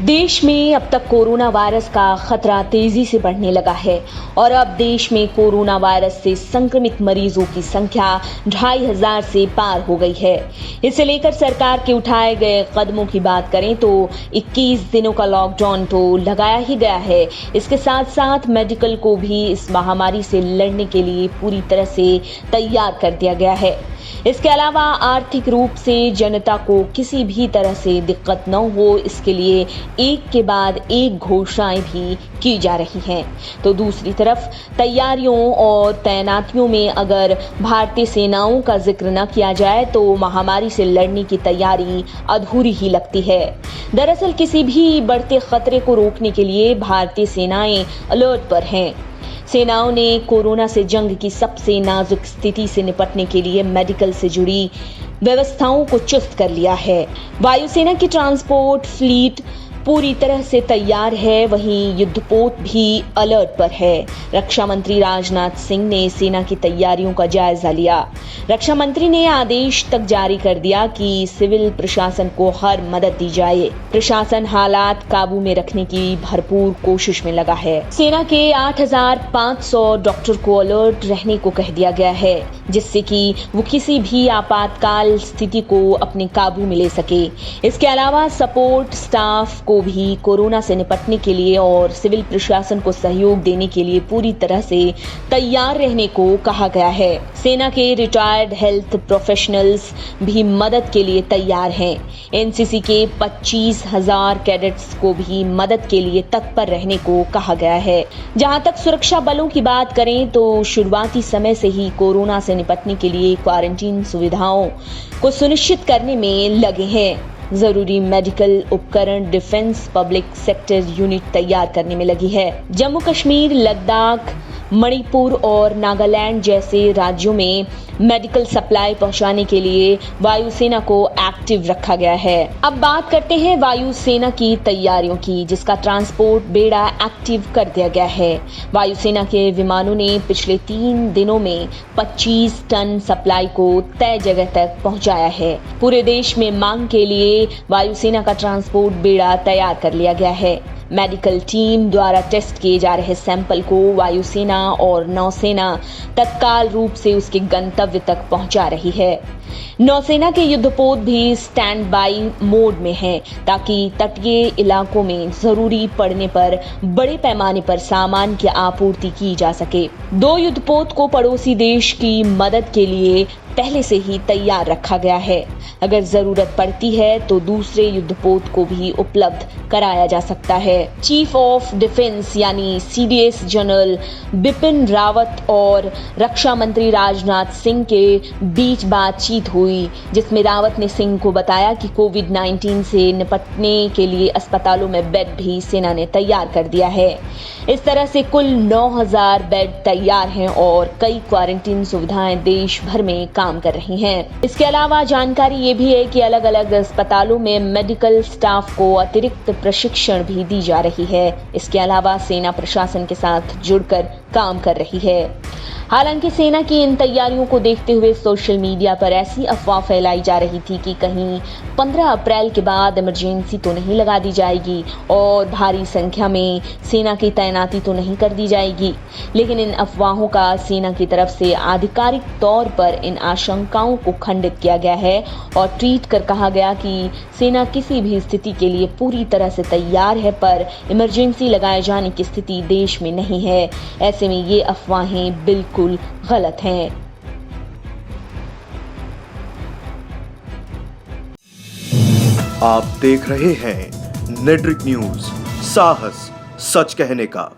देश में अब तक कोरोना वायरस का खतरा तेजी से बढ़ने लगा है और अब देश में कोरोना वायरस से संक्रमित मरीजों की संख्या 2500 से पार हो गई है। इसे लेकर सरकार के उठाए गए कदमों की बात करें तो 21 दिनों का लॉकडाउन तो लगाया ही गया है। इसके साथ साथ मेडिकल को भी इस महामारी से लड़ने के लिए पूरी तरह से तैयार कर दिया गया है। इसके अलावा आर्थिक रूप से जनता को किसी भी तरह से दिक्कत न हो, इसके लिए एक के बाद एक घोषणाएं भी की जा रही हैं। तो दूसरी तरफ तैयारियों और तैनातियों में अगर भारतीय सेनाओं का जिक्र न किया जाए तो महामारी से लड़ने की तैयारी अधूरी ही लगती है। दरअसल किसी भी बढ़ते खतरे को रोकने के लिए भारतीय सेनाएं अलर्ट पर हैं। सेनाओं ने कोरोना से जंग की सबसे नाजुक स्थिति से निपटने के लिए मेडिकल से जुड़ी व्यवस्थाओं को चुस्त कर लिया है। वायुसेना की ट्रांसपोर्ट फ्लीट पूरी तरह से तैयार है, वहीं युद्धपोत भी अलर्ट पर है। रक्षा मंत्री राजनाथ सिंह ने सेना की तैयारियों का जायजा लिया। रक्षा मंत्री ने आदेश तक जारी कर दिया कि सिविल प्रशासन को हर मदद दी जाए। प्रशासन हालात काबू में रखने की भरपूर कोशिश में लगा है। सेना के 8500 डॉक्टर को अलर्ट रहने को कह दिया गया है, जिससे कि वो किसी भी आपातकाल स्थिति को अपने काबू में ले सके। इसके अलावा सपोर्ट स्टाफ को भी कोरोना से निपटने के लिए और सिविल प्रशासन को सहयोग देने के लिए पूरी तरह से तैयार रहने को कहा गया है। सेना के रिटायर्ड हेल्थ प्रोफेशनल्स भी मदद के लिए तैयार हैं। एनसीसी के 25,000 कैडेट्स को भी मदद के लिए तत्पर रहने को कहा गया है। जहां तक सुरक्षा बलों की बात करें तो शुरुआती समय से ही कोरोना से निपटने के लिए क्वारंटीन सुविधाओं को सुनिश्चित करने में लगे हैं। जरूरी मेडिकल उपकरण डिफेंस पब्लिक सेक्टर यूनिट तैयार करने में लगी है। जम्मू कश्मीर, लद्दाख, मणिपुर और नागालैंड जैसे राज्यों में मेडिकल सप्लाई पहुंचाने के लिए वायुसेना को एक्टिव रखा गया है। अब बात करते हैं वायुसेना की तैयारियों की, जिसका ट्रांसपोर्ट बेड़ा एक्टिव कर दिया गया है। वायुसेना के विमानों ने पिछले 3 दिनों में 25 टन सप्लाई को तय जगह तक पहुंचाया है। पूरे देश में मांग के लिए वायुसेना का ट्रांसपोर्ट बेड़ा तैयार कर लिया गया है। मेडिकल टीम द्वारा टेस्ट किए जा रहे सैंपल को वायुसेना और नौसेना तत्काल रूप से उसके गंतव्य तक पहुंचा रही है। नौसेना के युद्धपोत भी स्टैंड बाई मोड में हैं, ताकि तटीय इलाकों में जरूरी पड़ने पर बड़े पैमाने पर सामान की आपूर्ति की जा सके। 2 युद्धपोत को पड़ोसी देश की मदद के लिए पहले से ही तैयार रखा गया है। अगर जरूरत पड़ती है तो दूसरे युद्धपोत को भी उपलब्ध कराया जा सकता है। चीफ ऑफ डिफेंस यानी सीडीएस जनरल बिपिन रावत और रक्षा मंत्री राजनाथ सिंह के बीच बातचीत हुई, जिसमें रावत ने सिंह को बताया कि कोविड-19 से निपटने के लिए अस्पतालों में बेड भी सेना ने तैयार कर दिया है। इस तरह से कुल 9000 बेड तैयार हैं और कई क्वारंटीन सुविधाएं देश भर में काम कर रही हैं। इसके अलावा जानकारी ये भी है कि अलग अलग अस्पतालों में मेडिकल स्टाफ को अतिरिक्त प्रशिक्षण भी दी जा रही है। इसके अलावा सेना प्रशासन के साथ जुड़कर काम कर रही है। हालांकि सेना की इन तैयारियों को देखते हुए सोशल मीडिया पर ऐसी अफवाह फैलाई जा रही थी कि कहीं 15 अप्रैल के बाद इमरजेंसी तो नहीं लगा दी जाएगी और भारी संख्या में सेना की तैनाती तो नहीं कर दी जाएगी। लेकिन इन अफवाहों का सेना की तरफ से आधिकारिक तौर पर इन आशंकाओं को खंडित किया गया है और ट्वीट कर कहा गया कि सेना किसी भी स्थिति के लिए पूरी तरह से तैयार है, पर इमरजेंसी लगाए जाने की स्थिति देश में नहीं है। ऐसे में ये अफवाहें बिल्कुल गलत हैं। आप देख रहे हैं नेट्रिक न्यूज, साहस सच कहने का।